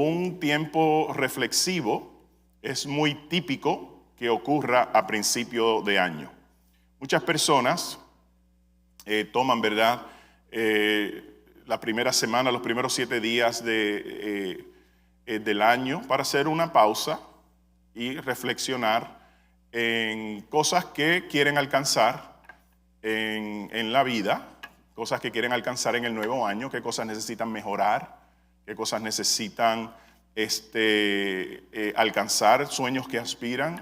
un tiempo reflexivo es muy típico que ocurra a principio de año. Muchas personas toman, ¿verdad?, la primera semana, los primeros 7 días del año para hacer una pausa y reflexionar en cosas que quieren alcanzar en la vida, cosas que quieren alcanzar en el nuevo año, qué cosas necesitan mejorar, qué cosas necesitan alcanzar, sueños que aspiran.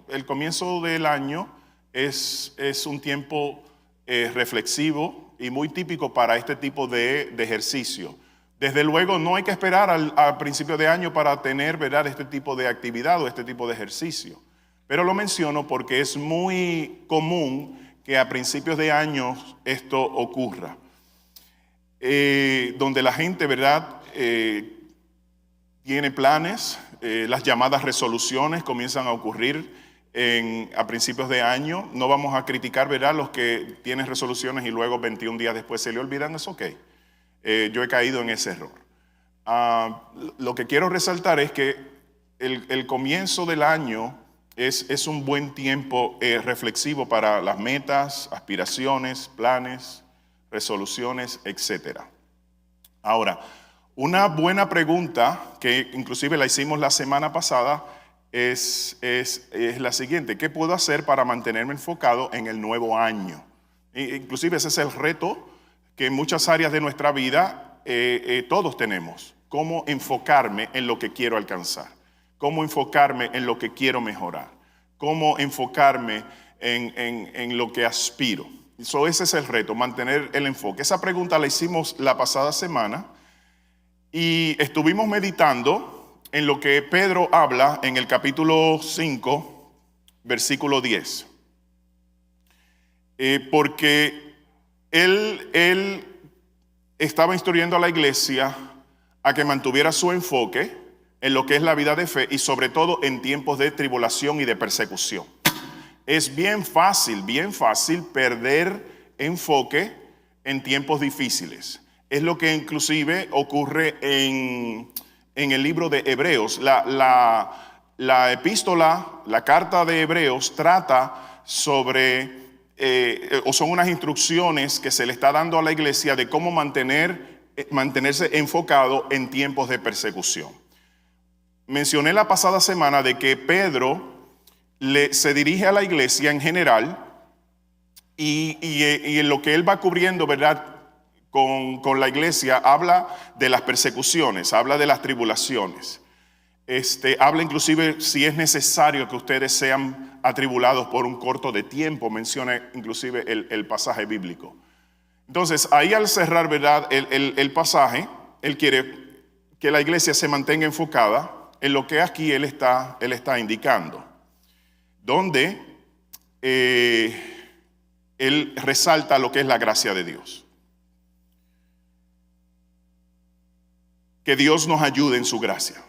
El comienzo del año es un tiempo reflexivo y muy típico para este tipo de ejercicio. Desde luego no hay que esperar al principio de año para tener, ¿verdad?, este tipo de actividad o este tipo de ejercicio. Pero lo menciono porque es muy común que a principios de año esto ocurra. Donde la gente, ¿verdad?, tiene planes, las llamadas resoluciones comienzan a ocurrir a principios de año. No vamos a criticar, ¿verdad?, los que tienen resoluciones y luego 21 días después se le olvidan, es ok. Yo he caído en ese error. Lo que quiero resaltar es que el comienzo del año es un buen tiempo reflexivo para las metas, aspiraciones, planes, resoluciones, etc. Ahora, una buena pregunta que inclusive la hicimos la semana pasada es la siguiente: ¿qué puedo hacer para mantenerme enfocado en el nuevo año? Inclusive ese es el reto que en muchas áreas de nuestra vida todos tenemos. ¿Cómo enfocarme en lo que quiero alcanzar? ¿Cómo enfocarme en lo que quiero mejorar? ¿Cómo enfocarme en lo que aspiro? Ese es el reto, mantener el enfoque. Esa pregunta la hicimos la pasada semana y estuvimos meditando en lo que Pedro habla en el capítulo 5, versículo 10. Porque él estaba instruyendo a la iglesia a que mantuviera su enfoque en lo que es la vida de fe y sobre todo en tiempos de tribulación y de persecución. Es bien fácil perder enfoque en tiempos difíciles. Es lo que inclusive ocurre en el libro de Hebreos. La epístola, la carta de Hebreos trata sobre, o son unas instrucciones que se le está dando a la iglesia de cómo mantenerse enfocado en tiempos de persecución. Mencioné la pasada semana de que Pedro se dirige a la iglesia en general y en lo que él va cubriendo, ¿verdad?, con la iglesia, habla de las persecuciones, habla de las tribulaciones. Habla inclusive si es necesario que ustedes sean atribulados por un corto de tiempo, menciona inclusive el pasaje bíblico. Entonces, ahí al cerrar, ¿verdad?, el pasaje, él quiere que la iglesia se mantenga enfocada en lo que aquí él está indicando, donde él resalta lo que es la gracia de Dios. Que Dios nos ayude en su gracia.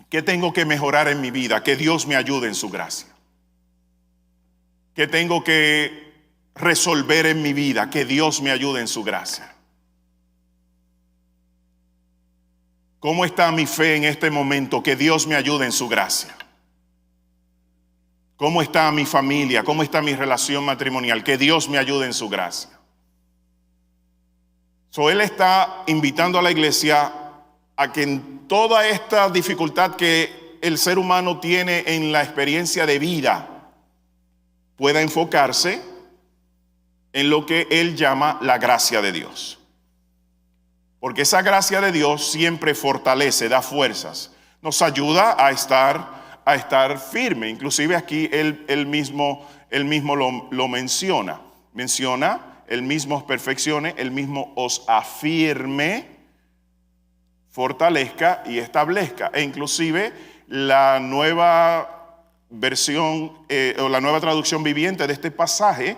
¿Qué tengo que mejorar en mi vida? Que Dios me ayude en su gracia. ¿Qué tengo que resolver en mi vida? Que Dios me ayude en su gracia. ¿Cómo está mi fe en este momento? Que Dios me ayude en su gracia. ¿Cómo está mi familia? ¿Cómo está mi relación matrimonial? Que Dios me ayude en su gracia. Él está invitando a la iglesia a que en toda esta dificultad que el ser humano tiene en la experiencia de vida, pueda enfocarse en lo que él llama la gracia de Dios. Porque esa gracia de Dios siempre fortalece, da fuerzas, nos ayuda a estar firme. Inclusive aquí él mismo lo menciona. Él mismo os perfeccione, él mismo os afirme, fortalezca y establezca. E inclusive la nueva versión o la nueva traducción viviente de este pasaje,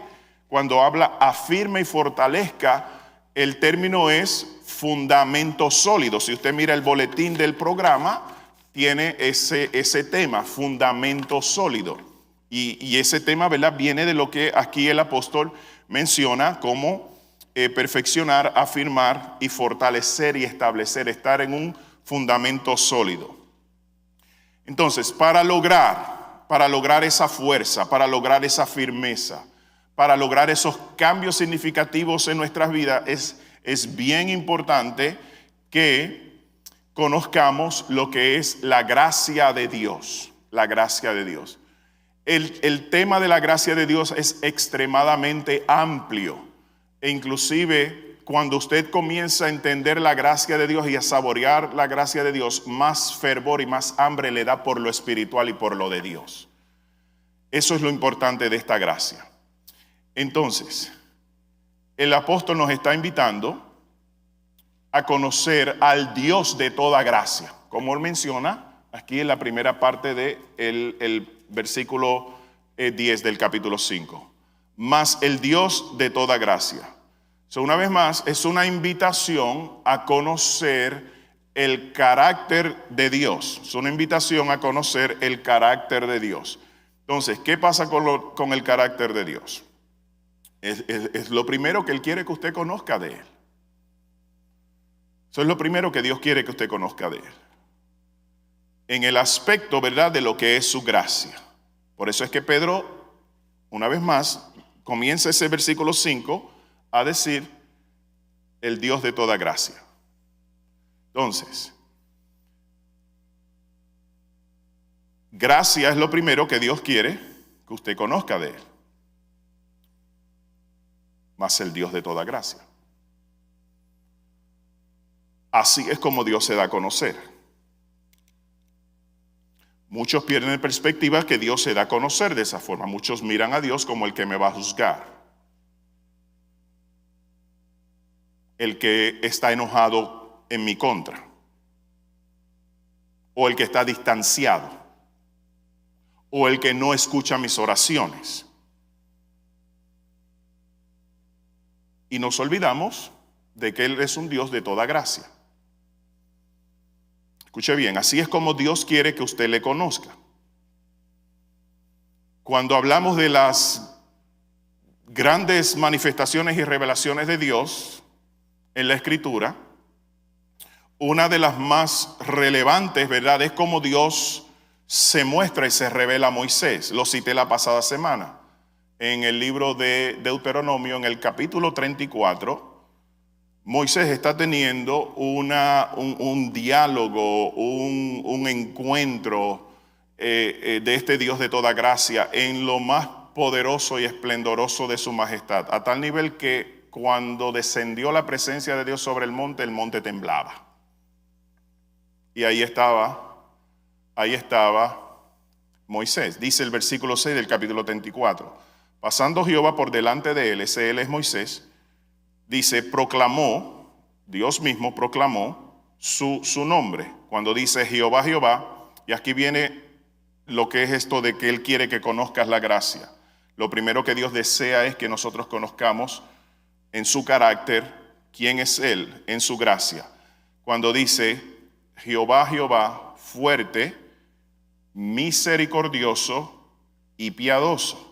cuando habla afirme y fortalezca, el término es fundamento sólido. Si usted mira el boletín del programa, tiene ese tema, fundamento sólido. Y ese tema, ¿verdad?, viene de lo que aquí el apóstol menciona como perfeccionar, afirmar y fortalecer y establecer, estar en un fundamento sólido. Entonces, para lograr esa fuerza, para lograr esa firmeza, para lograr esos cambios significativos en nuestras vidas, es bien importante que conozcamos lo que es la gracia de Dios. La gracia de Dios. El tema de la gracia de Dios es extremadamente amplio. E inclusive cuando usted comienza a entender la gracia de Dios y a saborear la gracia de Dios, más fervor y más hambre le da por lo espiritual y por lo de Dios. Eso es lo importante de esta gracia. Entonces, el apóstol nos está invitando a conocer al Dios de toda gracia. Como él menciona aquí en la primera parte del versículo 10 del capítulo 5. Mas el Dios de toda gracia. Una vez más, es una invitación a conocer el carácter de Dios. Es una invitación a conocer el carácter de Dios. Entonces, ¿qué pasa con el carácter de Dios? Es lo primero que Él quiere que usted conozca de Él. Eso es lo primero que Dios quiere que usted conozca de Él. En el aspecto, ¿verdad?, de lo que es su gracia. Por eso es que Pedro, una vez más, comienza ese versículo 5 a decir el Dios de toda gracia. Entonces, gracia es lo primero que Dios quiere que usted conozca de Él. Mas el Dios de toda gracia. Así es como Dios se da a conocer. Muchos pierden en perspectiva que Dios se da a conocer de esa forma. Muchos miran a Dios como el que me va a juzgar. El que está enojado en mi contra. O el que está distanciado. O el que no escucha mis oraciones. Y nos olvidamos de que Él es un Dios de toda gracia. Escuche bien, así es como Dios quiere que usted le conozca. Cuando hablamos de las grandes manifestaciones y revelaciones de Dios en la Escritura, una de las más relevantes, ¿verdad?, es cómo Dios se muestra y se revela a Moisés. Lo cité la pasada semana. En el libro de Deuteronomio, en el capítulo 34, Moisés está teniendo un diálogo, un encuentro de este Dios de toda gracia en lo más poderoso y esplendoroso de su majestad, a tal nivel que cuando descendió la presencia de Dios sobre el monte temblaba. Y ahí estaba Moisés. Dice el versículo 6 del capítulo 34. Pasando Jehová por delante de él, ese él es Moisés, dice, proclamó, Dios mismo proclamó su nombre. Cuando dice Jehová, Jehová, y aquí viene lo que es esto de que Él quiere que conozcas la gracia. Lo primero que Dios desea es que nosotros conozcamos en su carácter quién es Él, en su gracia. Cuando dice Jehová, Jehová, fuerte, misericordioso y piadoso,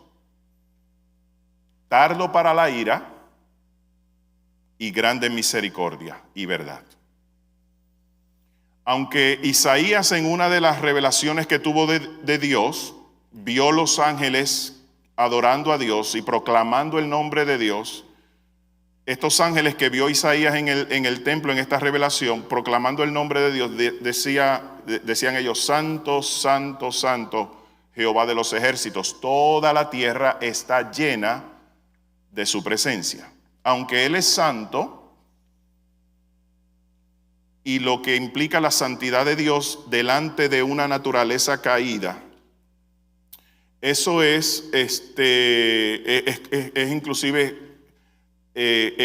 tardo para la ira y grande misericordia y verdad. Aunque Isaías en una de las revelaciones que tuvo de Dios, vio los ángeles adorando a Dios y proclamando el nombre de Dios, estos ángeles que vio Isaías en el templo en esta revelación, proclamando el nombre de Dios, decían ellos, santo, santo, santo, Jehová de los ejércitos, toda la tierra está llena de su presencia. Aunque Él es santo, y lo que implica la santidad de Dios delante de una naturaleza caída, eso es inclusive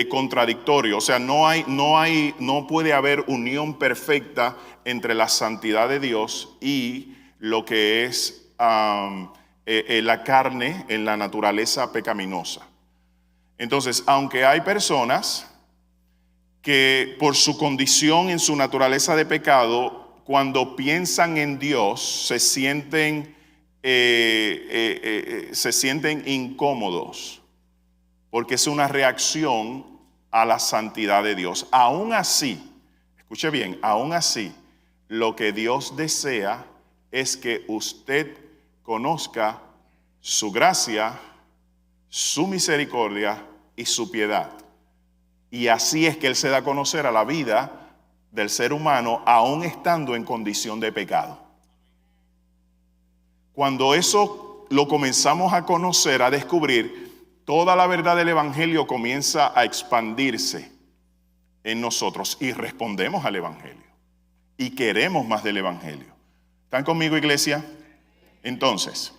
contradictorio. O sea, no puede haber unión perfecta entre la santidad de Dios y lo que es la carne en la naturaleza pecaminosa. Entonces, aunque hay personas que por su condición en su naturaleza de pecado, cuando piensan en Dios, se sienten incómodos, porque es una reacción a la santidad de Dios. Aún así, escuche bien, aún así, lo que Dios desea es que usted conozca su gracia, su misericordia y su piedad. Y así es que Él se da a conocer a la vida del ser humano, aún estando en condición de pecado. Cuando eso lo comenzamos a conocer, a descubrir, toda la verdad del Evangelio comienza a expandirse en nosotros y respondemos al Evangelio y queremos más del Evangelio. ¿Están conmigo, iglesia? Entonces,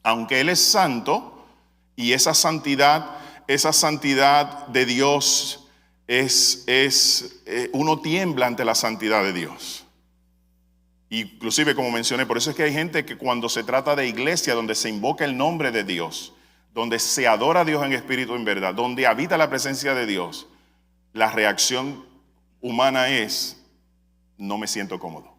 aunque Él es santo y esa santidad de Dios uno tiembla ante la santidad de Dios. Inclusive, como mencioné, por eso es que hay gente que cuando se trata de iglesia, donde se invoca el nombre de Dios, donde se adora a Dios en espíritu y en verdad, donde habita la presencia de Dios, la reacción humana es: no me siento cómodo.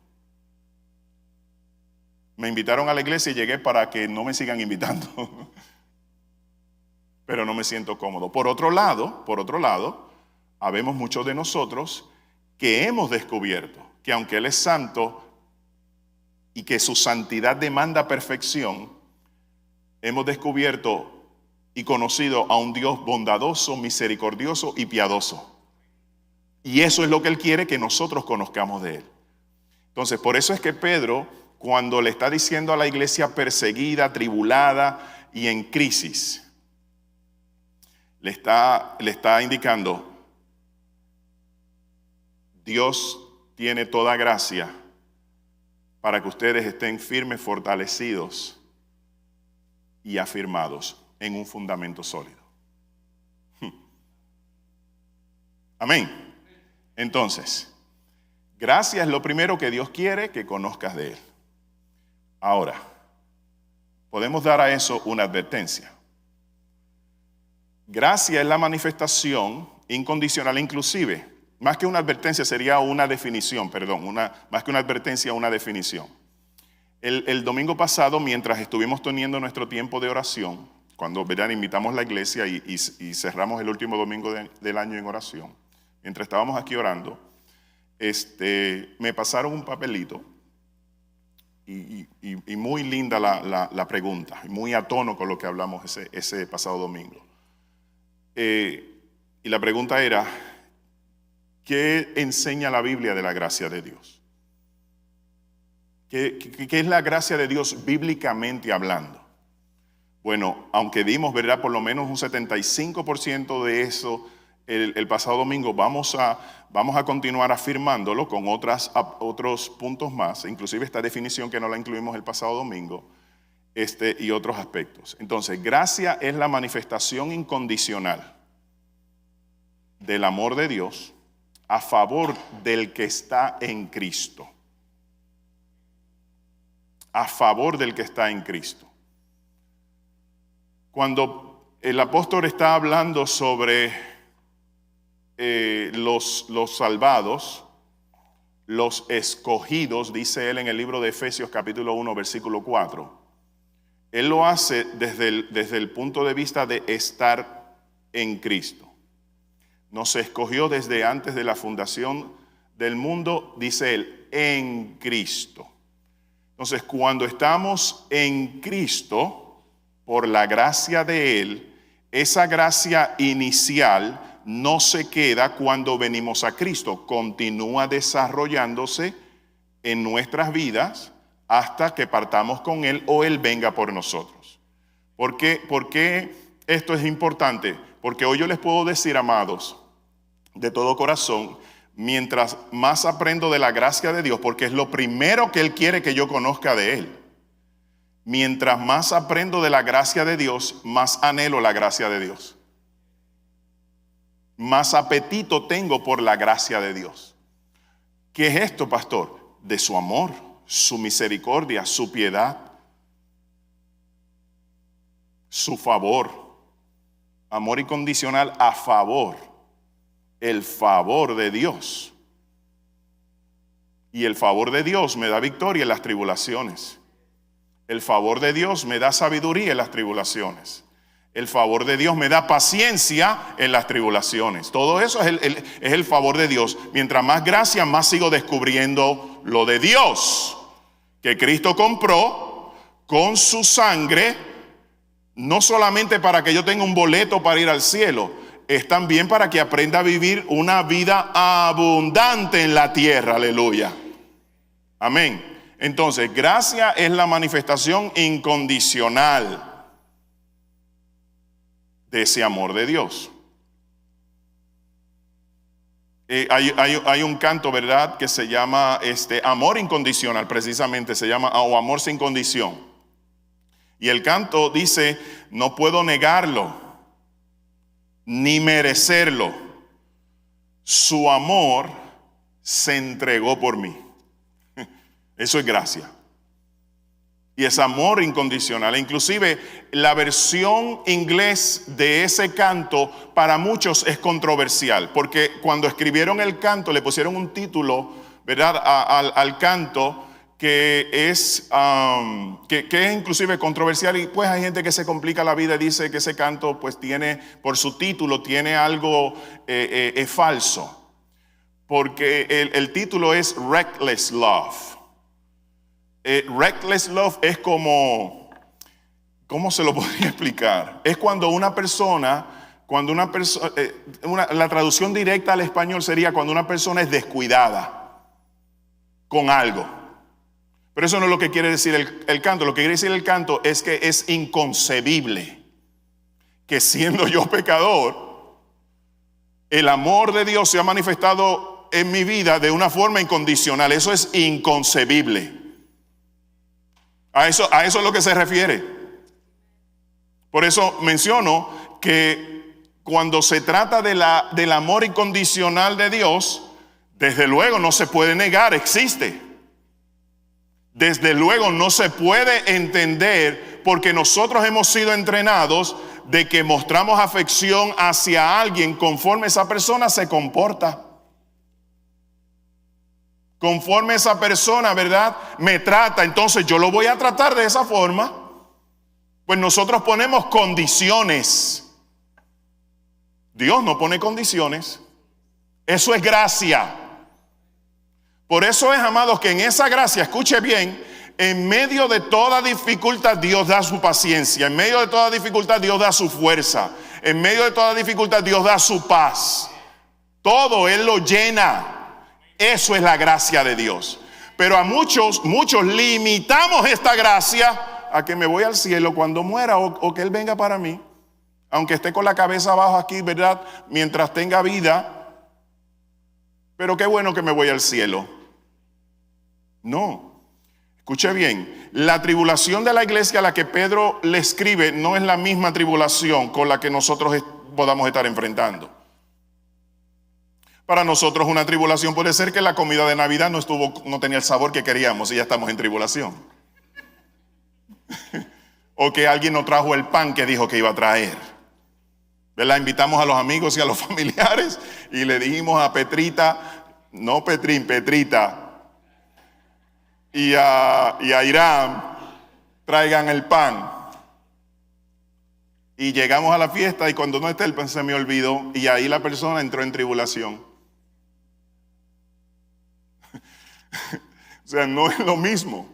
Me invitaron a la iglesia y llegué para que no me sigan invitando. Pero no me siento cómodo. Por otro lado, habemos muchos de nosotros que hemos descubierto que aunque Él es santo y que su santidad demanda perfección, hemos descubierto y conocido a un Dios bondadoso, misericordioso y piadoso. Y eso es lo que Él quiere que nosotros conozcamos de Él. Entonces, por eso es que Pedro, cuando le está diciendo a la iglesia perseguida, tribulada y en crisis, le está indicando: Dios tiene toda gracia para que ustedes estén firmes, fortalecidos y afirmados en un fundamento sólido. Amén. Entonces, gracia es lo primero que Dios quiere que conozcas de Él. Ahora, podemos dar a eso una advertencia. Gracia es la manifestación incondicional, inclusive, más que una advertencia sería una definición, más que una advertencia, una definición. El domingo pasado, mientras estuvimos teniendo nuestro tiempo de oración, cuando invitamos a la iglesia y cerramos el último domingo del año en oración, mientras estábamos aquí orando, me pasaron un papelito y muy linda la pregunta, muy a tono con lo que hablamos ese pasado domingo. Y la pregunta era: ¿qué enseña la Biblia de la gracia de Dios? ¿Qué es la gracia de Dios bíblicamente hablando? Bueno, aunque dimos, ¿verdad?, por lo menos un 75% de eso el pasado domingo, vamos a continuar afirmándolo con otros puntos más, inclusive esta definición que no la incluimos el pasado domingo, y otros aspectos. Entonces, gracia es la manifestación incondicional del amor de Dios a favor del que está en Cristo. A favor del que está en Cristo. Cuando el apóstol está hablando sobre los salvados, los escogidos, dice él en el libro de Efesios capítulo 1 versículo 4, él lo hace desde el punto de vista de estar en Cristo. Nos escogió desde antes de la fundación del mundo, dice él, en Cristo. Entonces, cuando estamos en Cristo, por la gracia de Él, esa gracia inicial no se queda cuando venimos a Cristo, continúa desarrollándose en nuestras vidas hasta que partamos con Él o Él venga por nosotros. ¿Por qué esto es importante? Porque hoy yo les puedo decir, amados, de todo corazón, mientras más aprendo de la gracia de Dios, porque es lo primero que Él quiere que yo conozca de Él. Mientras más aprendo de la gracia de Dios, más anhelo la gracia de Dios. Más apetito tengo por la gracia de Dios. ¿Qué es esto, pastor? De su amor, su misericordia, su piedad, su favor. Amor incondicional a favor. El favor de Dios. Y el favor de Dios me da victoria en las tribulaciones. El favor de Dios me da sabiduría en las tribulaciones. El favor de Dios me da paciencia en las tribulaciones. Todo eso es el favor de Dios. Mientras más gracia, más sigo descubriendo lo de Dios, que Cristo compró con su sangre, no solamente para que yo tenga un boleto para ir al cielo, es también para que aprenda a vivir una vida abundante en la tierra, aleluya. Amén. Entonces, gracia es la manifestación incondicional de ese amor de Dios. Hay un canto, ¿verdad?, que se llama amor incondicional, precisamente se llama, o amor sin condición. Y el canto dice: no puedo negarlo ni merecerlo, su amor se entregó por mí. Eso es gracia. Y es amor incondicional. Inclusive la versión inglés de ese canto para muchos es controversial, porque cuando escribieron el canto le pusieron un título, ¿verdad?, al canto que es inclusive controversial, y pues hay gente que se complica la vida y dice que ese canto pues tiene, por su título, tiene algo falso, porque el título es Reckless Love. Reckless love es como, ¿cómo se lo podría explicar? Es cuando una persona, la traducción directa al español sería cuando una persona es descuidada con algo. Pero eso no es lo que quiere decir el canto. Lo que quiere decir el canto es que es inconcebible que, siendo yo pecador, el amor de Dios se ha manifestado en mi vida de una forma incondicional. Eso es inconcebible. A eso es lo que se refiere. Por eso menciono que cuando se trata del amor incondicional de Dios, desde luego no se puede negar, existe. Desde luego no se puede entender, porque nosotros hemos sido entrenados de que mostramos afección hacia alguien conforme esa persona se comporta. Conforme esa persona, ¿verdad?, me trata, entonces yo lo voy a tratar de esa forma. Pues nosotros ponemos condiciones. Dios no pone condiciones. Eso es gracia. Por eso es, amados, que en esa gracia, escuche bien, en medio de toda dificultad Dios da su paciencia. En medio de toda dificultad Dios da su fuerza. En medio de toda dificultad Dios da su paz. Todo Él lo llena. Eso es la gracia de Dios. Pero a muchos limitamos esta gracia a que me voy al cielo cuando muera, o que Él venga para mí, aunque esté con la cabeza abajo aquí, ¿verdad?, mientras tenga vida. Pero qué bueno que me voy al cielo. No, escuche bien, la tribulación de la iglesia a la que Pedro le escribe no es la misma tribulación con la que nosotros podamos estar enfrentando. Para nosotros una tribulación puede ser que la comida de Navidad no tenía el sabor que queríamos y ya estamos en tribulación. O que alguien no trajo el pan que dijo que iba a traer. ¿Verdad? Invitamos a los amigos y a los familiares y le dijimos a Petrita, no Petrín, Petrita, y a Irán, traigan el pan. Y llegamos a la fiesta y cuando no está el pan se me olvidó, y ahí la persona entró en tribulación. O sea, no es lo mismo.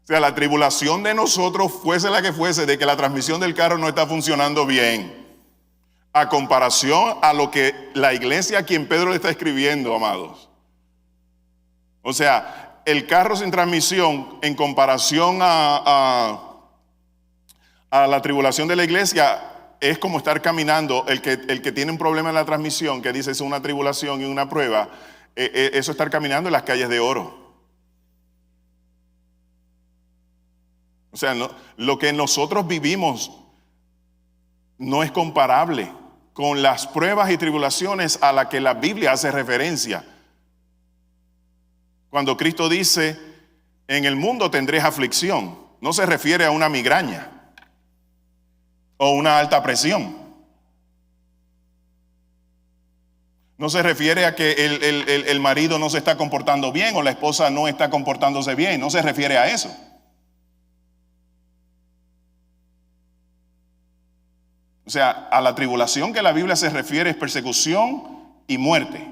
O sea, la tribulación de nosotros, fuese la que fuese, de que la transmisión del carro no está funcionando bien, a comparación a lo que la iglesia a quien Pedro le está escribiendo, amados. O sea, el carro sin transmisión en comparación a la tribulación de la iglesia es como estar caminando. El que tiene un problema en la transmisión, que dice es una tribulación y una prueba, eso es estar caminando en las calles de oro. O sea, lo que nosotros vivimos no es comparable con las pruebas y tribulaciones a las que la Biblia hace referencia. Cuando Cristo dice, en el mundo tendréis aflicción, no se refiere a una migraña o una alta presión. No se refiere a que el marido no se está comportando bien o la esposa no está comportándose bien. No se refiere a eso. O sea, a la tribulación que la Biblia se refiere es persecución y muerte.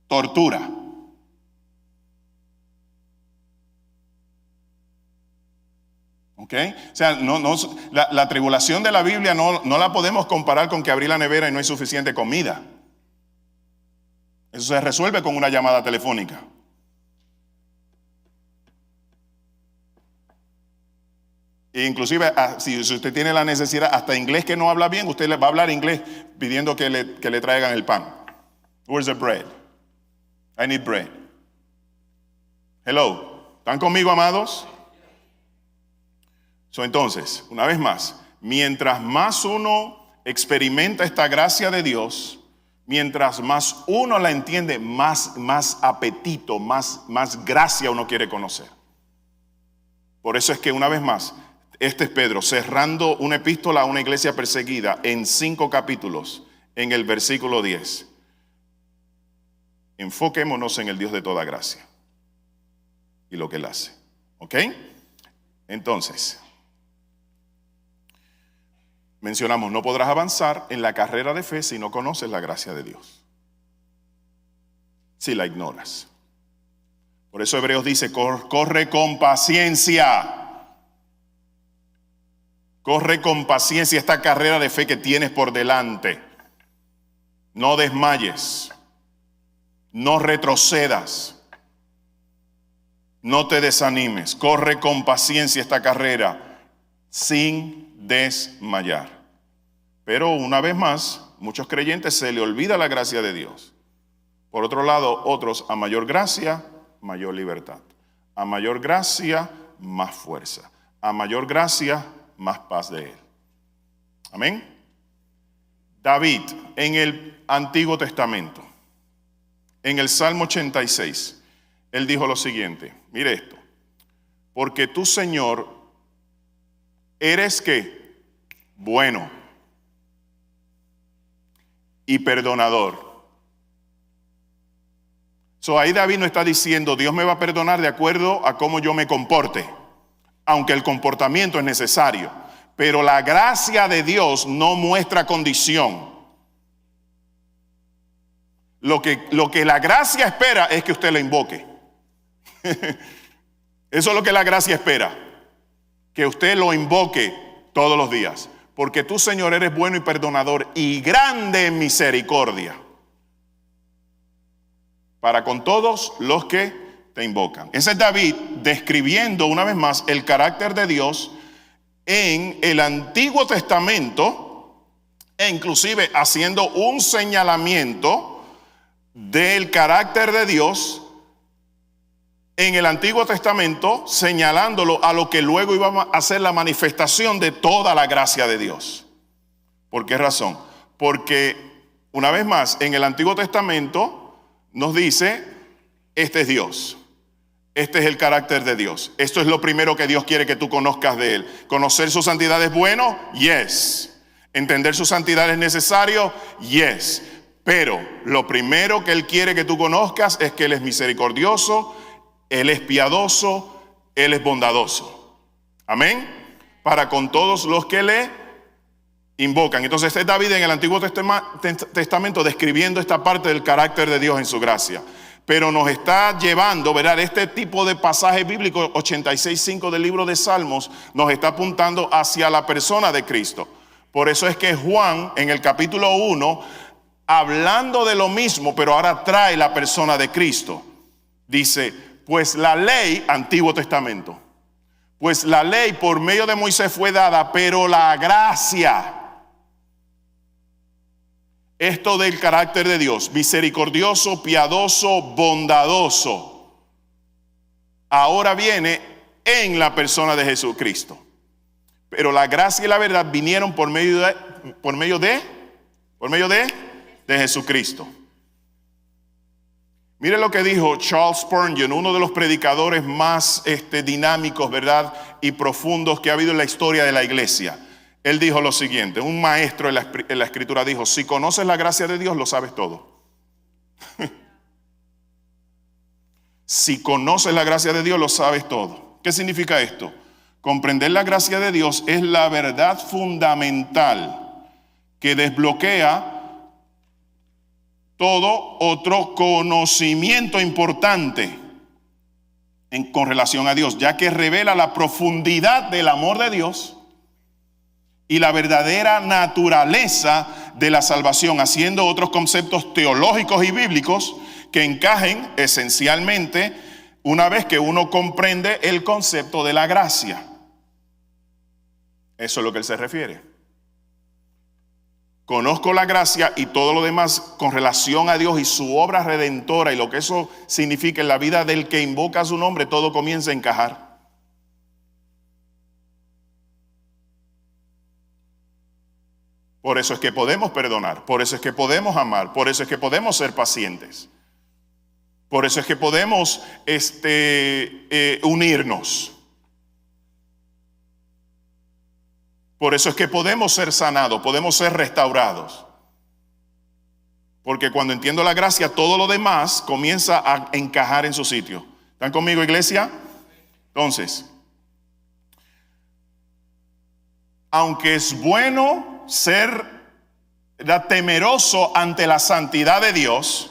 tortura. ¿Ok? O sea, la tribulación de la Biblia no la podemos comparar con que abrí la nevera y no hay suficiente comida. Eso se resuelve con una llamada telefónica. E inclusive, si usted tiene la necesidad, hasta inglés que no habla bien, usted le va a hablar inglés pidiendo que le traigan el pan. Where's the bread? I need bread. Hello. ¿Están conmigo, amados? Entonces, una vez más, mientras más uno experimenta esta gracia de Dios, mientras más uno la entiende, más apetito, más gracia uno quiere conocer. Por eso es que una vez más, este es Pedro cerrando una epístola a una iglesia perseguida en 5 capítulos, en el versículo 10. Enfoquémonos en el Dios de toda gracia y lo que Él hace. ¿Ok? Entonces, mencionamos, no podrás avanzar en la carrera de fe si no conoces la gracia de Dios, si la ignoras. Por eso Hebreos dice, corre con paciencia. Corre con paciencia esta carrera de fe que tienes por delante. No desmayes. No retrocedas. No te desanimes. Corre con paciencia esta carrera sin desmayar. Pero una vez más, muchos creyentes se le olvida la gracia de Dios. Por otro lado, otros a mayor gracia, mayor libertad. A mayor gracia, más fuerza. A mayor gracia, más paz de Él. Amén. David, en el Antiguo Testamento, en el Salmo 86, él dijo lo siguiente, mire esto, porque tú, Señor, eres ¿qué? Bueno y perdonador. Ahí David no está diciendo, Dios me va a perdonar de acuerdo a cómo yo me comporte, aunque el comportamiento es necesario, pero la gracia de Dios no muestra condición. Lo que la gracia espera es que usted la invoque. Eso es lo que la gracia espera, que usted lo invoque todos los días, porque tú, Señor, eres bueno y perdonador y grande en misericordia para con todos los que te invocan. Ese es David describiendo una vez más el carácter de Dios en el Antiguo Testamento e inclusive haciendo un señalamiento del carácter de Dios en el Antiguo Testamento, señalándolo a lo que luego iba a ser la manifestación de toda la gracia de Dios. ¿Por qué razón? Porque una vez más en el Antiguo Testamento nos dice, este es Dios. Este es el carácter de Dios. Esto es lo primero que Dios quiere que tú conozcas de Él. ¿Conocer su santidad es bueno? Yes. ¿Entender su santidad es necesario? Yes. Pero lo primero que Él quiere que tú conozcas es que Él es misericordioso, Él es piadoso, Él es bondadoso. Amén. Para con todos los que le invocan. Entonces este es David en el Antiguo Testamento describiendo esta parte del carácter de Dios en su gracia. Pero nos está llevando, ¿verdad? Este tipo de pasaje bíblico, 86:5 del libro de Salmos, nos está apuntando hacia la persona de Cristo. Por eso es que Juan, en el capítulo 1, hablando de lo mismo, pero ahora trae la persona de Cristo. Dice, pues la ley, Antiguo Testamento, pues la ley por medio de Moisés fue dada, pero la gracia, esto del carácter de Dios, misericordioso, piadoso, bondadoso, ahora viene en la persona de Jesucristo. Pero la gracia y la verdad vinieron por medio de Jesucristo. Mire lo que dijo Charles Spurgeon, uno de los predicadores más dinámicos, ¿verdad? Y profundos que ha habido en la historia de la iglesia. Él dijo lo siguiente, un maestro en la escritura dijo, si conoces la gracia de Dios, lo sabes todo. Si conoces la gracia de Dios, lo sabes todo. ¿Qué significa esto? Comprender la gracia de Dios es la verdad fundamental que desbloquea todo otro conocimiento importante con relación a Dios, ya que revela la profundidad del amor de Dios y la verdadera naturaleza de la salvación, haciendo otros conceptos teológicos y bíblicos que encajen esencialmente una vez que uno comprende el concepto de la gracia. Eso es lo que él se refiere. Conozco la gracia y todo lo demás con relación a Dios y su obra redentora y lo que eso significa en la vida del que invoca su nombre, todo comienza a encajar. Por eso es que podemos perdonar, por eso es que podemos amar, por eso es que podemos ser pacientes. Por eso es que podemos unirnos. Por eso es que podemos ser sanados, podemos ser restaurados. Porque cuando entiendo la gracia, todo lo demás comienza a encajar en su sitio. ¿Están conmigo, iglesia? Entonces, aunque es bueno ser temeroso ante la santidad de Dios,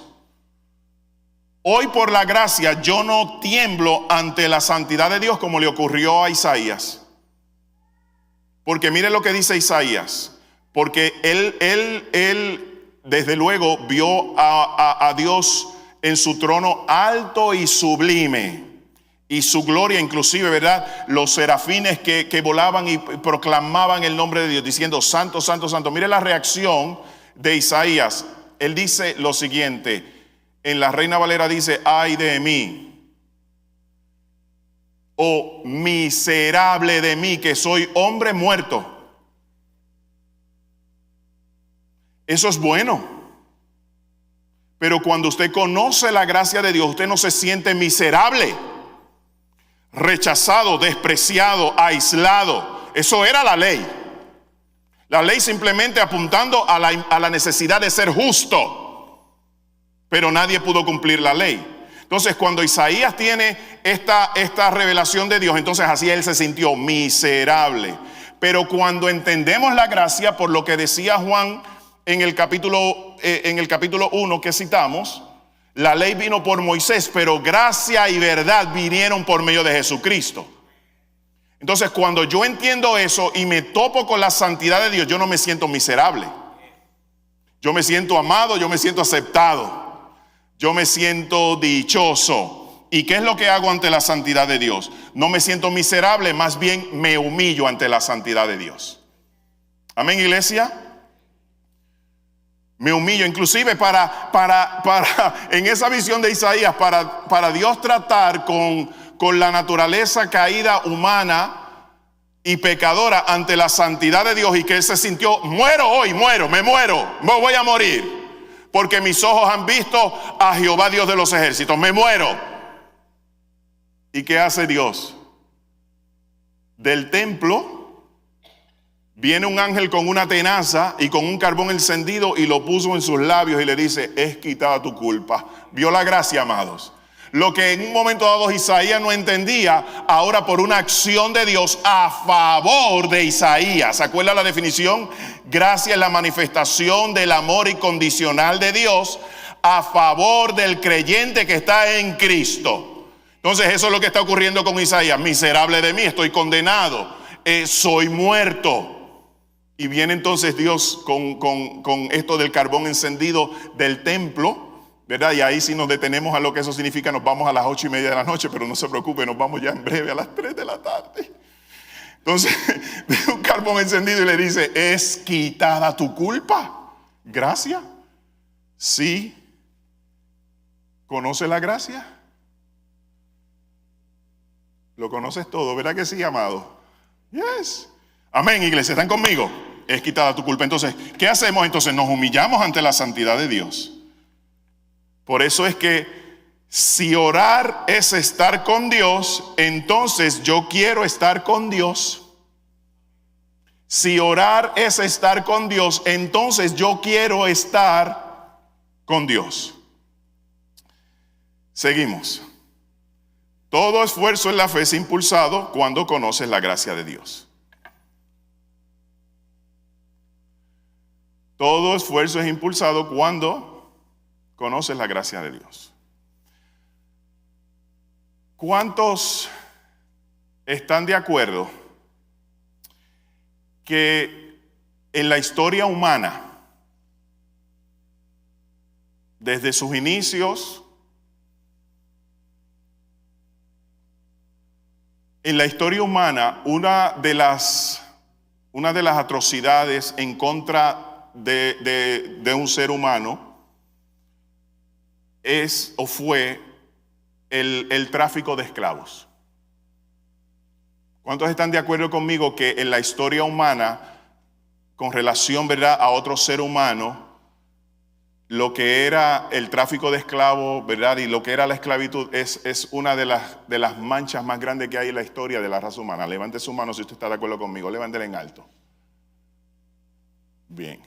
hoy por la gracia yo no tiemblo ante la santidad de Dios como le ocurrió a Isaías. Porque mire lo que dice Isaías, porque él desde luego vio a Dios en su trono alto y sublime, y su gloria inclusive, ¿verdad? Los serafines que volaban y proclamaban el nombre de Dios, diciendo santo, santo, santo. Mire la reacción de Isaías. Él dice lo siguiente, en la Reina Valera dice, ay de mí. Oh, miserable de mí, que soy hombre muerto. Eso es bueno. Pero cuando usted conoce la gracia de Dios, usted no se siente miserable, rechazado, despreciado, aislado. Eso era la ley. La ley simplemente apuntando a la necesidad de ser justo. Pero nadie pudo cumplir la ley. Entonces, cuando Isaías tiene esta revelación de Dios, entonces así él se sintió miserable. Pero cuando entendemos la gracia, por lo que decía Juan en el capítulo 1 que citamos, la ley vino por Moisés, pero gracia y verdad vinieron por medio de Jesucristo. Entonces, cuando yo entiendo eso y me topo con la santidad de Dios, yo no me siento miserable. Yo me siento amado, yo me siento aceptado. Yo me siento dichoso. ¿Y qué es lo que hago ante la santidad de Dios? No me siento miserable, más bien me humillo ante la santidad de Dios. Amén, iglesia. Me humillo, inclusive para en esa visión de Isaías, para Dios tratar con la naturaleza caída humana y pecadora ante la santidad de Dios, y que él se sintió, muero hoy, me voy a morir. Porque mis ojos han visto a Jehová Dios de los ejércitos. Me muero. ¿Y qué hace Dios? Del templo viene un ángel con una tenaza y con un carbón encendido y lo puso en sus labios y le dice, es quitada tu culpa. Vio la gracia, amados. Lo que en un momento dado Isaías no entendía, ahora por una acción de Dios a favor de Isaías. ¿Se acuerda la definición? Gracia es la manifestación del amor incondicional de Dios a favor del creyente que está en Cristo. Entonces eso es lo que está ocurriendo con Isaías. Miserable de mí, estoy condenado, soy muerto. Y viene entonces Dios con esto del carbón encendido del templo, ¿verdad? Y ahí si nos detenemos a lo que eso significa, nos vamos a las 8:30 de la noche, pero no se preocupe, nos vamos ya en breve a las 3 de la tarde. Entonces, ve un carbón encendido y le dice, es quitada tu culpa. ¿Gracia? Sí. ¿Conoce la gracia? Lo conoces todo, ¿verdad que sí, amado? Yes. Amén, iglesia, ¿están conmigo? Es quitada tu culpa. Entonces, ¿qué hacemos? Entonces nos humillamos ante la santidad de Dios. Por eso es que si orar es estar con Dios, entonces yo quiero estar con Dios. Si orar es estar con Dios, entonces yo quiero estar con Dios. Seguimos. Todo esfuerzo en la fe es impulsado cuando conoces la gracia de Dios. Todo esfuerzo es impulsado cuando conoces la gracia de Dios. ¿Cuántos están de acuerdo que en la historia humana, desde sus inicios, en la historia humana, una de las atrocidades en contra de un ser humano es o fue el tráfico de esclavos? ¿Cuántos están de acuerdo conmigo que en la historia humana, con relación, ¿verdad?, a otro ser humano, lo que era el tráfico de esclavos, ¿verdad?, y lo que era la esclavitud es una de las manchas más grandes que hay en la historia de la raza humana? Levante su mano si usted está de acuerdo conmigo, levántela en alto. Bien,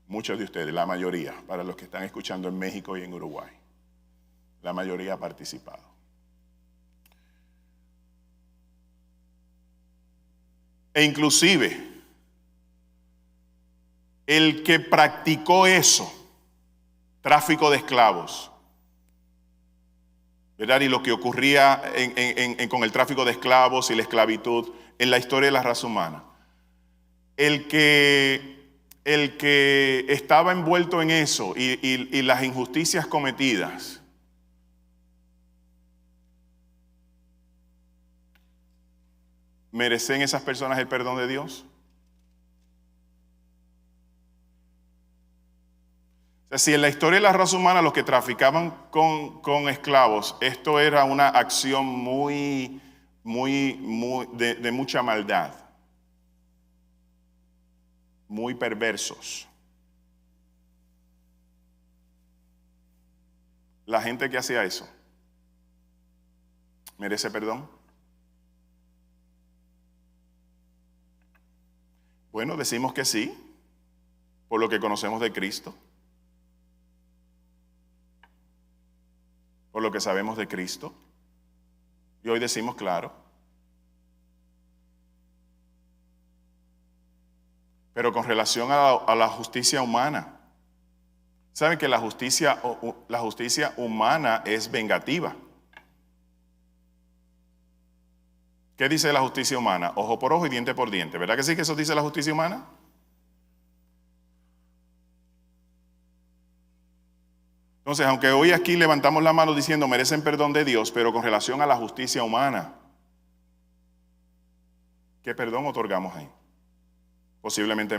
muchos de ustedes, la mayoría, para los que están escuchando en México y en Uruguay, la mayoría ha participado. E inclusive, el que practicó eso, tráfico de esclavos, ¿verdad?, y lo que ocurría con el tráfico de esclavos y la esclavitud en la historia de la raza humana, el que estaba envuelto en eso y las injusticias cometidas, ¿merecen esas personas el perdón de Dios? O sea, si en la historia de la raza humana los que traficaban con esclavos, esto era una acción muy de mucha maldad, muy perversos. La gente que hacía eso, ¿merece perdón? Bueno, decimos que sí, por lo que conocemos de Cristo, por lo que sabemos de Cristo, y hoy decimos claro. Pero con relación a la justicia humana, ¿saben que la justicia humana es vengativa? ¿Qué dice la justicia humana? Ojo por ojo y diente por diente. ¿Verdad que sí que eso dice la justicia humana? Entonces, aunque hoy aquí levantamos la mano diciendo merecen perdón de Dios, pero con relación a la justicia humana, ¿qué perdón otorgamos ahí? Posiblemente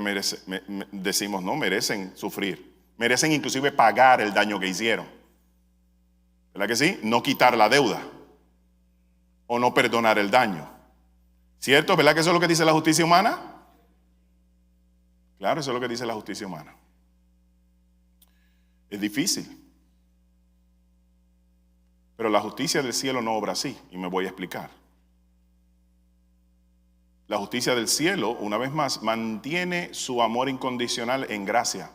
decimos, no, merecen sufrir, merecen inclusive pagar el daño que hicieron. ¿Verdad que sí? No quitar la deuda o no perdonar el daño. ¿Cierto? ¿Verdad que eso es lo que dice la justicia humana? Claro, eso es lo que dice la justicia humana. Es difícil. Pero la justicia del cielo no obra así, y me voy a explicar. La justicia del cielo, una vez más, mantiene su amor incondicional en gracia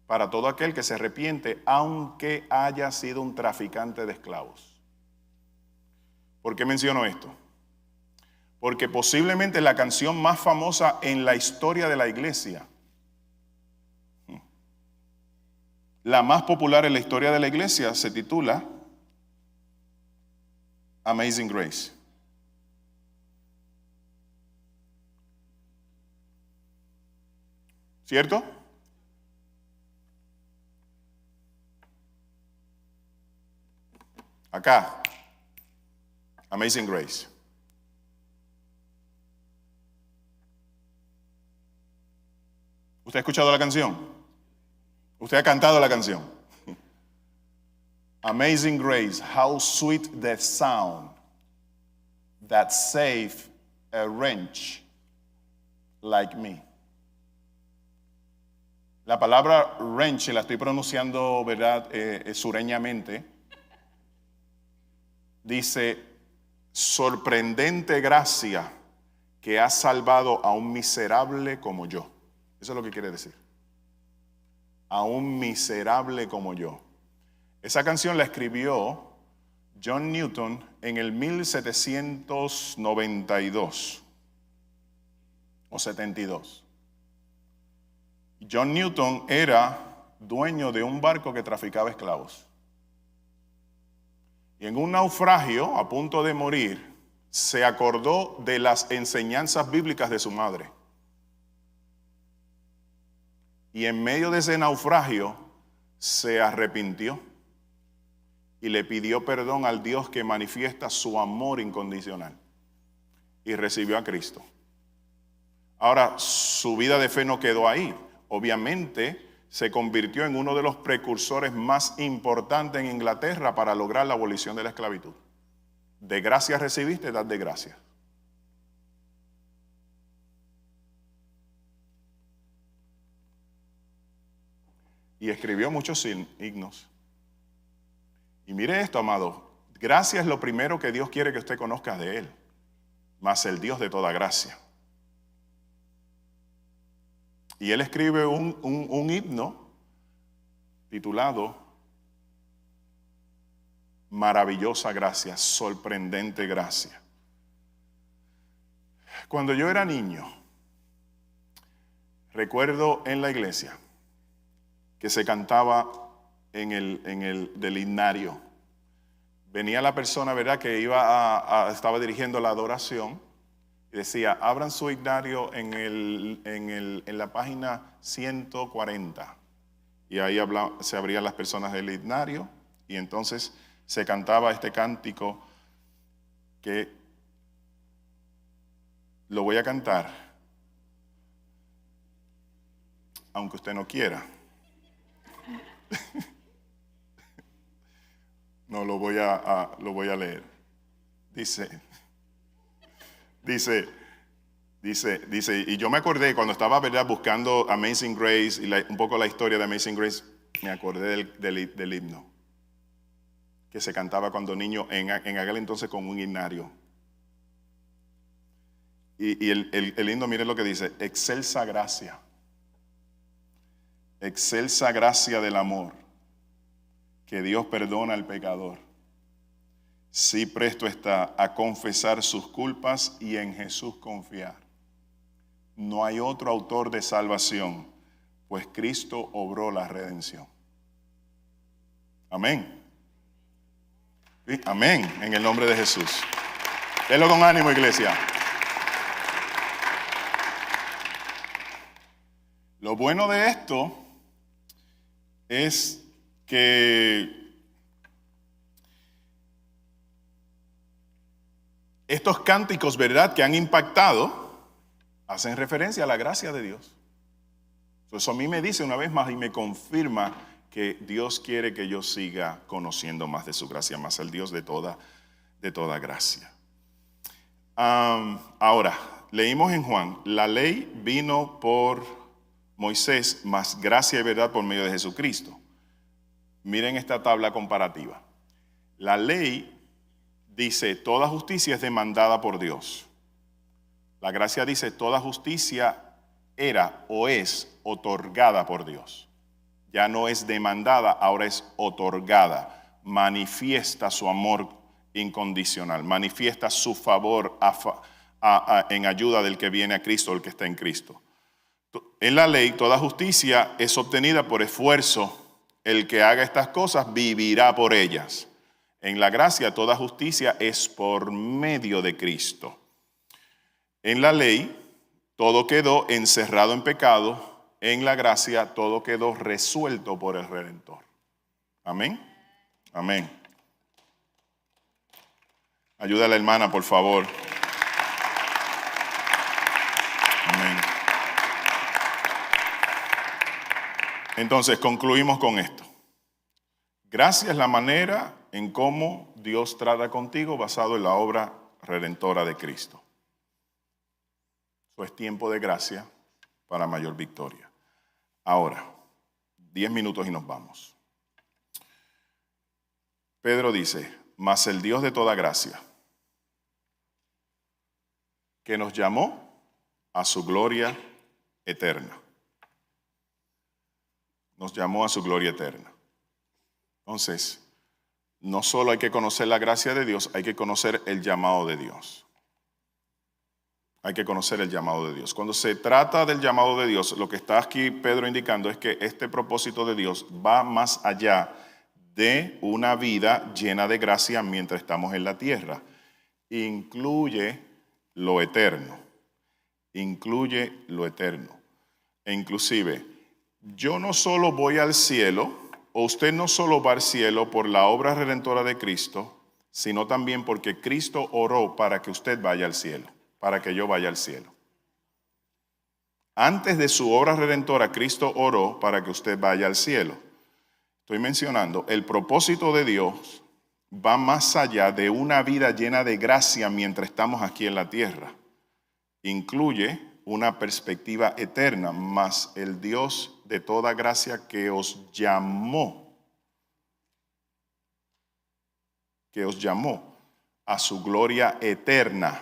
para todo aquel que se arrepiente, aunque haya sido un traficante de esclavos. ¿Por qué menciono esto? Porque posiblemente la canción más famosa en la historia de la iglesia, la más popular en la historia de la iglesia, se titula Amazing Grace. ¿Cierto? Acá, Amazing Grace. ¿Usted ha escuchado la canción? ¿Usted ha cantado la canción? Amazing Grace, how sweet the sound that saved a wretch like me. La palabra wretch, la estoy pronunciando, ¿verdad?, sureñamente. Dice, sorprendente gracia que ha salvado a un miserable como yo. Eso es lo que quiere decir. A un miserable como yo. Esa canción la escribió John Newton en el 1792 o 72. John Newton era dueño de un barco que traficaba esclavos. Y en un naufragio, a punto de morir, se acordó de las enseñanzas bíblicas de su madre. Y en medio de ese naufragio se arrepintió y le pidió perdón al Dios que manifiesta su amor incondicional. Y recibió a Cristo. Ahora, su vida de fe no quedó ahí. Obviamente, se convirtió en uno de los precursores más importantes en Inglaterra para lograr la abolición de la esclavitud. De gracia recibiste, dad de gracia. Y escribió muchos himnos. Y mire esto, amado. Gracia es lo primero que Dios quiere que usted conozca de Él. Mas el Dios de toda gracia. Y él escribe un himno titulado Maravillosa gracia, sorprendente gracia. Cuando yo era niño, recuerdo en la iglesia que se cantaba en el del himnario. Venía la persona, ¿verdad?, que estaba dirigiendo la adoración y decía, abran su himnario en la página 140. Y ahí se abrían las personas del himnario y entonces se cantaba este cántico que lo voy a cantar, aunque usted no quiera. No, lo voy a leer. Dice, y yo me acordé cuando estaba, ¿verdad?, buscando Amazing Grace y un poco la historia de Amazing Grace, me acordé del himno que se cantaba cuando niño en aquel entonces con un himnario. Y el himno, mire lo que dice: excelsa gracia del amor, que Dios perdona al pecador. Sí presto está a confesar sus culpas y en Jesús confiar. No hay otro autor de salvación, pues Cristo obró la redención. Amén. ¿Sí? Amén, en el nombre de Jesús. Denlo con ánimo, iglesia. Lo bueno de esto es que estos cánticos, ¿verdad?, que han impactado, hacen referencia a la gracia de Dios. Eso a mí me dice una vez más y me confirma que Dios quiere que yo siga conociendo más de su gracia, más al Dios de toda gracia. Ahora, leímos en Juan, la ley vino por Moisés, más gracia y verdad por medio de Jesucristo. Miren esta tabla comparativa. La ley dice, toda justicia es demandada por Dios. La gracia dice, toda justicia era o es otorgada por Dios. Ya no es demandada, ahora es otorgada. Manifiesta su amor incondicional, manifiesta su favor en ayuda del que viene a Cristo, el que está en Cristo. En la ley, toda justicia es obtenida por esfuerzo. El que haga estas cosas vivirá por ellas. En la gracia, toda justicia es por medio de Cristo. En la ley, todo quedó encerrado en pecado. En la gracia, todo quedó resuelto por el Redentor. Amén. Amén. Ayuda a la hermana, por favor. Amén. Entonces, concluimos con esto. Gracia es la manera en cómo Dios trata contigo basado en la obra redentora de Cristo. Eso es tiempo de gracia para mayor victoria. Ahora, 10 minutos y nos vamos. Pedro dice, mas el Dios de toda gracia, que nos llamó a su gloria eterna. Nos llamó a su gloria eterna. Entonces, no solo hay que conocer la gracia de Dios, hay que conocer el llamado de Dios. Hay que conocer el llamado de Dios. Cuando se trata del llamado de Dios, lo que está aquí Pedro indicando es que este propósito de Dios va más allá de una vida llena de gracia mientras estamos en la tierra. Incluye lo eterno. Incluye lo eterno. E inclusive, yo no solo voy al cielo, o usted no solo va al cielo por la obra redentora de Cristo, sino también porque Cristo oró para que usted vaya al cielo, para que yo vaya al cielo. Antes de su obra redentora, Cristo oró para que usted vaya al cielo. Estoy mencionando, el propósito de Dios va más allá de una vida llena de gracia mientras estamos aquí en la tierra. Incluye una perspectiva eterna, más el Dios de toda gracia que os llamó a su gloria eterna.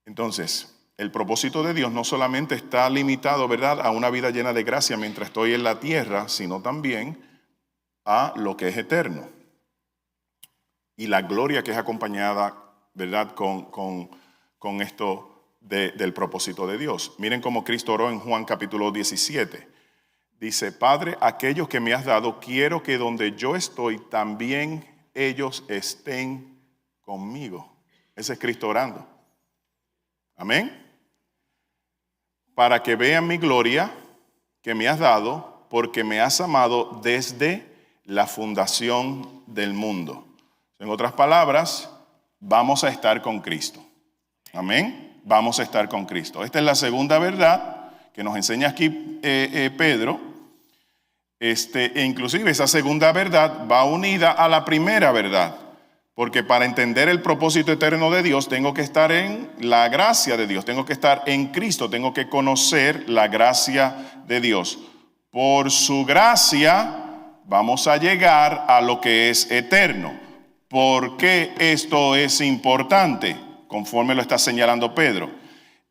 Entonces, el propósito de Dios no solamente está limitado, ¿verdad?, a una vida llena de gracia mientras estoy en la tierra, sino también a lo que es eterno. Y la gloria que es acompañada, ¿verdad?, con esto del propósito de Dios. Miren cómo Cristo oró en Juan capítulo 17. Dice, Padre, aquellos que me has dado, quiero que donde yo estoy, también ellos estén conmigo. Ese es Cristo orando. Amén. Para que vean mi gloria que me has dado, porque me has amado desde la fundación del mundo. En otras palabras, vamos a estar con Cristo. Amén. Vamos a estar con Cristo. Esta es la segunda verdad que nos enseña aquí Pedro. E inclusive esa segunda verdad va unida a la primera verdad. Porque para entender el propósito eterno de Dios, tengo que estar en la gracia de Dios, tengo que estar en Cristo, tengo que conocer la gracia de Dios. Por su gracia vamos a llegar a lo que es eterno. ¿Por qué esto es importante? Conforme lo está señalando Pedro.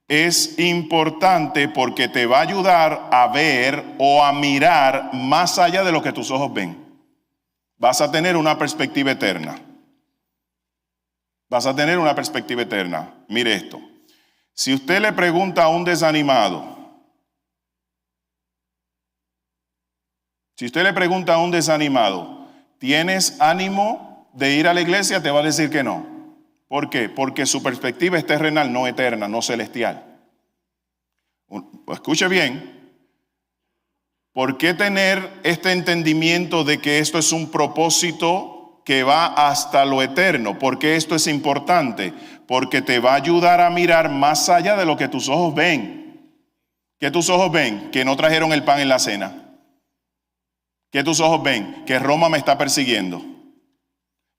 Es importante porque te va a ayudar a ver o a mirar más allá de lo que tus ojos ven. Vas a tener una perspectiva eterna. Vas a tener una perspectiva eterna. Mire esto. Si usted le pregunta a un desanimado, ¿tienes ánimo de ir a la iglesia? Te va a decir que no. ¿Por qué? Porque su perspectiva es terrenal, no eterna, no celestial. Escuche bien. ¿Por qué tener este entendimiento de que esto es un propósito que va hasta lo eterno? ¿Por qué esto es importante? Porque te va a ayudar a mirar más allá de lo que tus ojos ven. ¿Qué tus ojos ven? Que no trajeron el pan en la cena. ¿Qué tus ojos ven? Que Roma me está persiguiendo.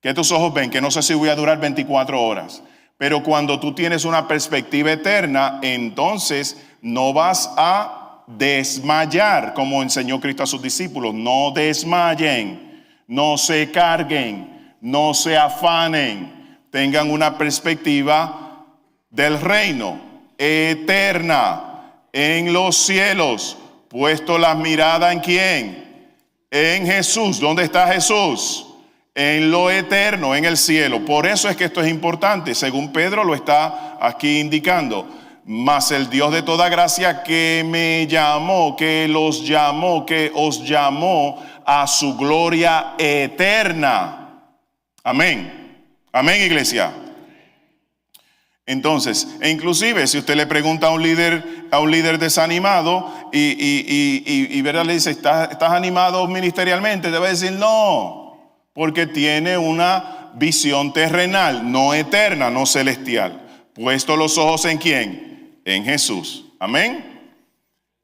¿Qué tus ojos ven? Que no sé si voy a durar 24 horas. Pero cuando tú tienes una perspectiva eterna, entonces no vas a desmayar, como enseñó Cristo a sus discípulos. No desmayen, no se carguen, no se afanen. Tengan una perspectiva del reino eterna en los cielos. Puesto la mirada en ¿quién? En Jesús. ¿Dónde está Jesús? En lo eterno, en el cielo. Por eso es que esto es importante, según Pedro lo está aquí indicando. Mas el Dios de toda gracia que me llamó, que los llamó, que os llamó a su gloria eterna. Amén. Amén, iglesia. Entonces, e inclusive si usted le pregunta a un líder desanimado y ¿verdad? Le dice, ¿estás animado ministerialmente? Debe decir no. Porque tiene una visión terrenal, no eterna, no celestial. Puesto los ojos en ¿quién? En Jesús. Amén.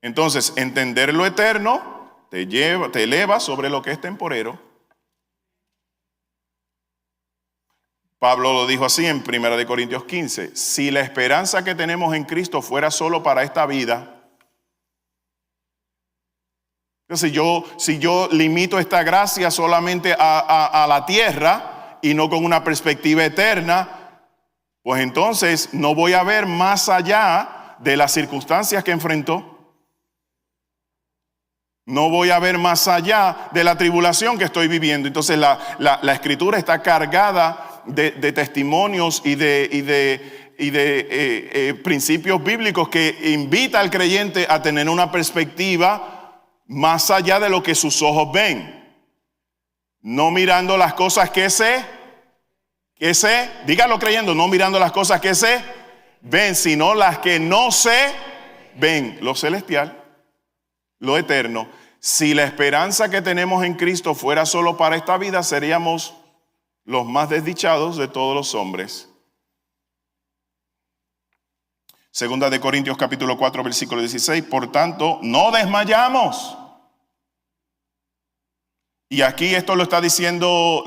Entonces, entender lo eterno te eleva sobre lo que es temporero. Pablo lo dijo así en 1 Corintios 15. Si la esperanza que tenemos en Cristo fuera solo para esta vida, si yo limito esta gracia solamente a la tierra y no con una perspectiva eterna, pues entonces no voy a ver más allá de las circunstancias que enfrentó. No voy a ver más allá de la tribulación que estoy viviendo. Entonces la escritura está cargada de testimonios y de principios bíblicos que invita al creyente a tener una perspectiva más allá de lo que sus ojos ven. No mirando las cosas que dígalo creyendo, no mirando las cosas que se ven, sino las que no se ven, lo celestial, lo eterno. Si la esperanza que tenemos en Cristo fuera solo para esta vida, seríamos los más desdichados de todos los hombres. Segunda de Corintios capítulo 4 versículo 16, por tanto, no desmayamos. Y aquí esto lo está diciendo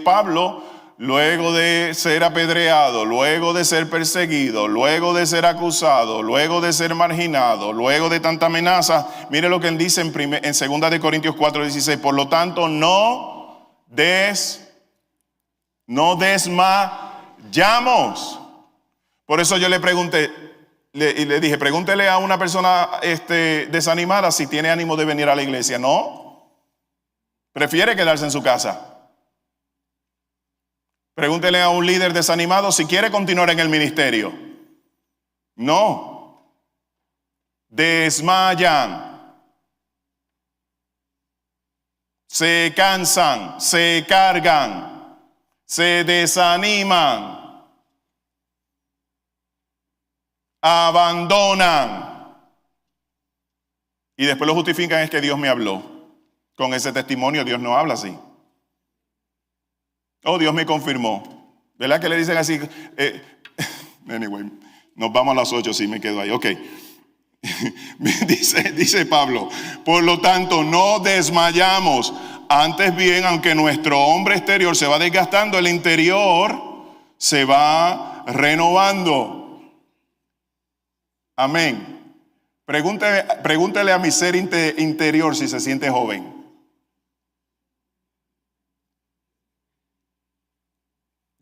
Pablo, luego de ser apedreado, luego de ser perseguido, luego de ser acusado, luego de ser marginado, luego de tanta amenaza. Mire lo que él dice en segunda de Corintios 4:16. Por lo tanto, no desmayamos. Por eso yo le pregunté, le dije, pregúntele a una persona desanimada si tiene ánimo de venir a la iglesia. No. Prefiere quedarse en su casa. Pregúntele a un líder desanimado si quiere continuar en el ministerio. No. Desmayan. Se cansan, se cargan, se desaniman, abandonan. Y después lo justifican, es que Dios me habló. Con ese testimonio Dios no habla así. Oh, Dios me confirmó. ¿Verdad que le dicen así? Anyway, nos vamos a las 8, sí, me quedo ahí. Ok. dice Pablo, por lo tanto no desmayamos. Antes bien, aunque nuestro hombre exterior se va desgastando, el interior se va renovando. Amén. Pregúntele a mi ser interior si se siente joven.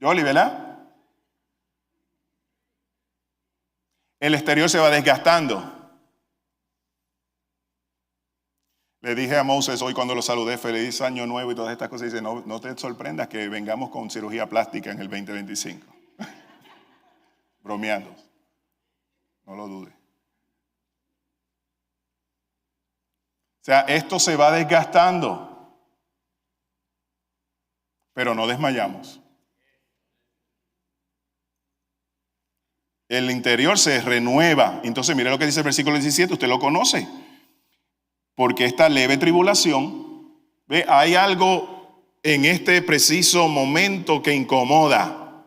Yoli, ¿verdad? El exterior se va desgastando. Le dije a Moses hoy cuando lo saludé, feliz año nuevo y todas estas cosas, dice, no te sorprendas que vengamos con cirugía plástica en el 2025. Bromeando. No lo dude. O sea, esto se va desgastando, pero no desmayamos. El interior se renueva. Entonces, mire lo que dice el versículo 17, usted lo conoce. Porque esta leve tribulación, ¿ve? Hay algo en este preciso momento que incomoda,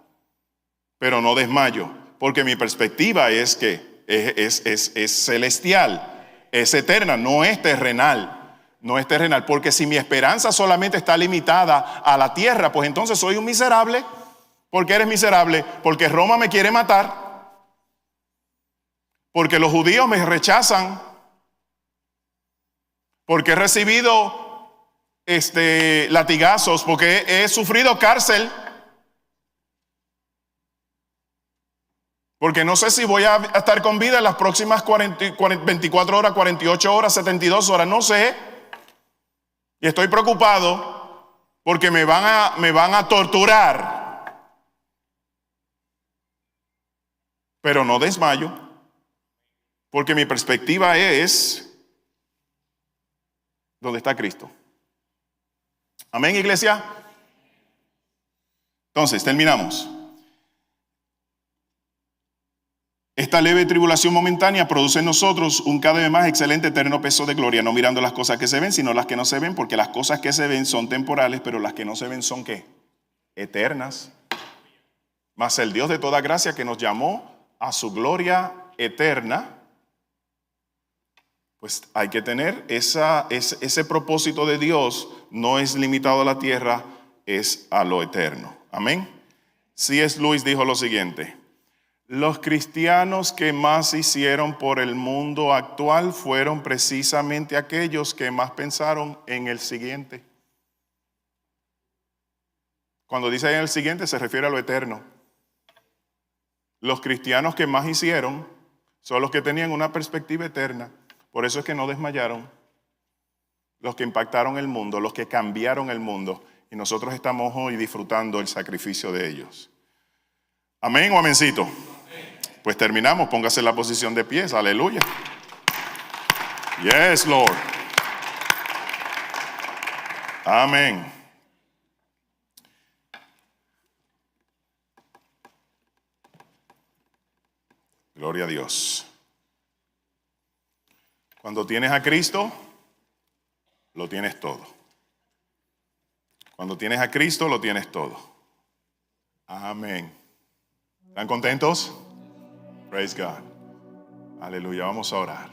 pero no desmayo. Porque mi perspectiva es que es celestial, es eterna, no es terrenal. No es terrenal, porque si mi esperanza solamente está limitada a la tierra, pues entonces soy un miserable. ¿Por qué eres miserable? Porque Roma me quiere matar. Porque los judíos me rechazan. Porque he recibido latigazos. Porque he sufrido cárcel. Porque no sé si voy a estar con vida en las próximas 24 horas, 48 horas, 72 horas. No sé. Y estoy preocupado porque me van a torturar. Pero no desmayo. Porque mi perspectiva es donde está Cristo. Amén, iglesia. Entonces, terminamos. Esta leve tribulación momentánea produce en nosotros un cada vez más excelente eterno peso de gloria, no mirando las cosas que se ven, sino las que no se ven, porque las cosas que se ven son temporales, pero las que no se ven son ¿qué? Eternas. Mas el Dios de toda gracia que nos llamó a su gloria eterna, pues hay que tener ese propósito de Dios, no es limitado a la tierra, es a lo eterno. Amén. C.S. Lewis dijo lo siguiente: los cristianos que más hicieron por el mundo actual fueron precisamente aquellos que más pensaron en el siguiente. Cuando dice en el siguiente se refiere a lo eterno. Los cristianos que más hicieron son los que tenían una perspectiva eterna. Por eso es que no desmayaron. Los que impactaron el mundo, los que cambiaron el mundo. Y nosotros estamos hoy disfrutando el sacrificio de ellos. ¿Amén o amencito? Pues terminamos, póngase en la posición de pies, aleluya. Yes, Lord. Amén. Gloria a Dios. Cuando tienes a Cristo, lo tienes todo. Cuando tienes a Cristo, lo tienes todo. Amén. ¿Están contentos? Praise God. Aleluya. Vamos a orar.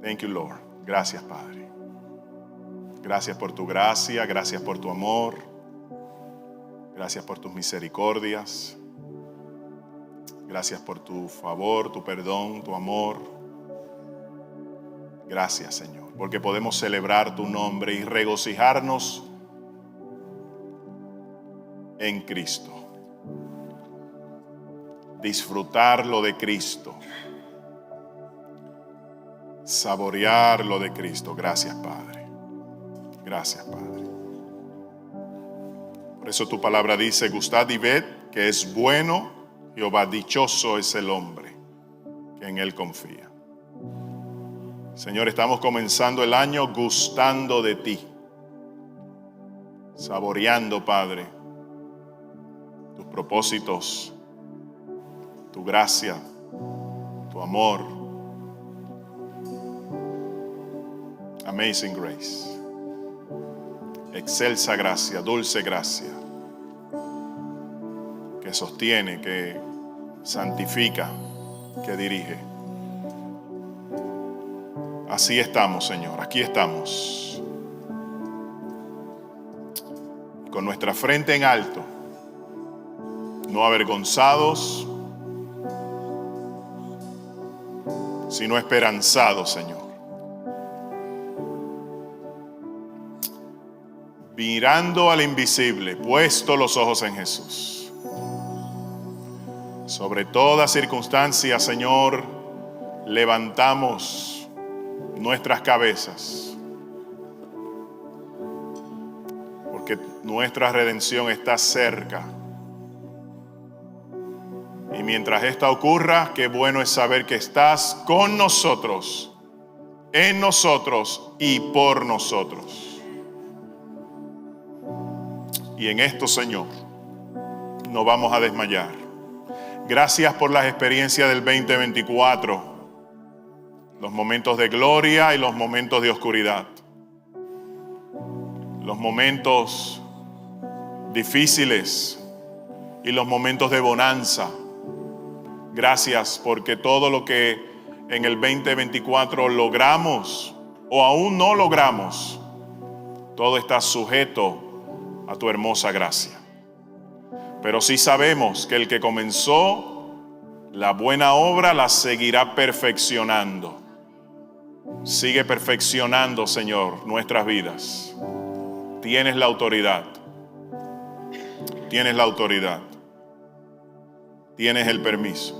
Thank you, Lord. Gracias, Padre. Gracias por tu gracia. Gracias por tu amor. Gracias por tus misericordias. Gracias por tu favor, tu perdón, tu amor. Gracias, Señor, porque podemos celebrar tu nombre y regocijarnos en Cristo. Disfrutar lo de Cristo. Saborear lo de Cristo. Gracias, Padre. Gracias, Padre. Por eso tu palabra dice: gustad y ved que es bueno Jehová, dichoso es el hombre que en él confía. Señor, estamos comenzando el año gustando de ti, saboreando, Padre, tus propósitos, tu gracia, tu amor. Amazing grace, excelsa gracia, dulce gracia, que sostiene, que santifica, que dirige. Así estamos, Señor, aquí estamos, con nuestra frente en alto, no avergonzados, sino esperanzados, Señor. Mirando al invisible, puesto los ojos en Jesús. Sobre toda circunstancia, Señor, levantamos nuestras cabezas, porque nuestra redención está cerca. Y mientras esta ocurra, qué bueno es saber que estás con nosotros, en nosotros y por nosotros. Y en esto, Señor, no vamos a desmayar. Gracias por las experiencias del 2024, los momentos de gloria y los momentos de oscuridad, los momentos difíciles y los momentos de bonanza. Gracias porque todo lo que en el 2024 logramos o aún no logramos, todo está sujeto a tu hermosa gracia. Pero sí sabemos que el que comenzó la buena obra la seguirá perfeccionando. Sigue perfeccionando, Señor, nuestras vidas. Tienes la autoridad. Tienes la autoridad. Tienes el permiso.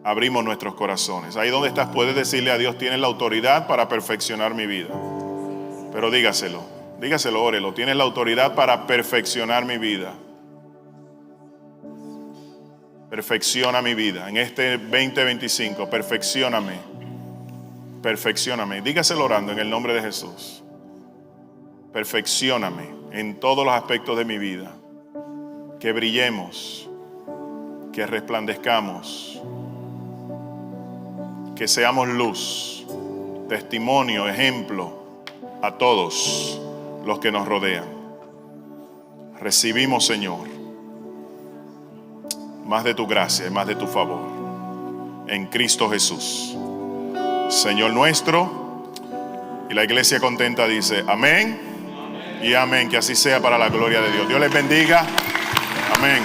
Abrimos nuestros corazones. Ahí donde estás puedes decirle a Dios: tienes la autoridad para perfeccionar mi vida. Pero dígaselo, órelo. Tienes la autoridad para perfeccionar mi vida. Perfecciona mi vida. En este 2025, perfeccióname. Perfeccióname. Dígaselo orando en el nombre de Jesús. Perfeccióname en todos los aspectos de mi vida. Que brillemos, que resplandezcamos, que seamos luz, testimonio, ejemplo a todos los que nos rodean. Recibimos, Señor, más de tu gracia y más de tu favor en Cristo Jesús, Señor nuestro. Y la iglesia contenta dice amén y amén. Que así sea para la gloria de Dios. Dios les bendiga. Amén.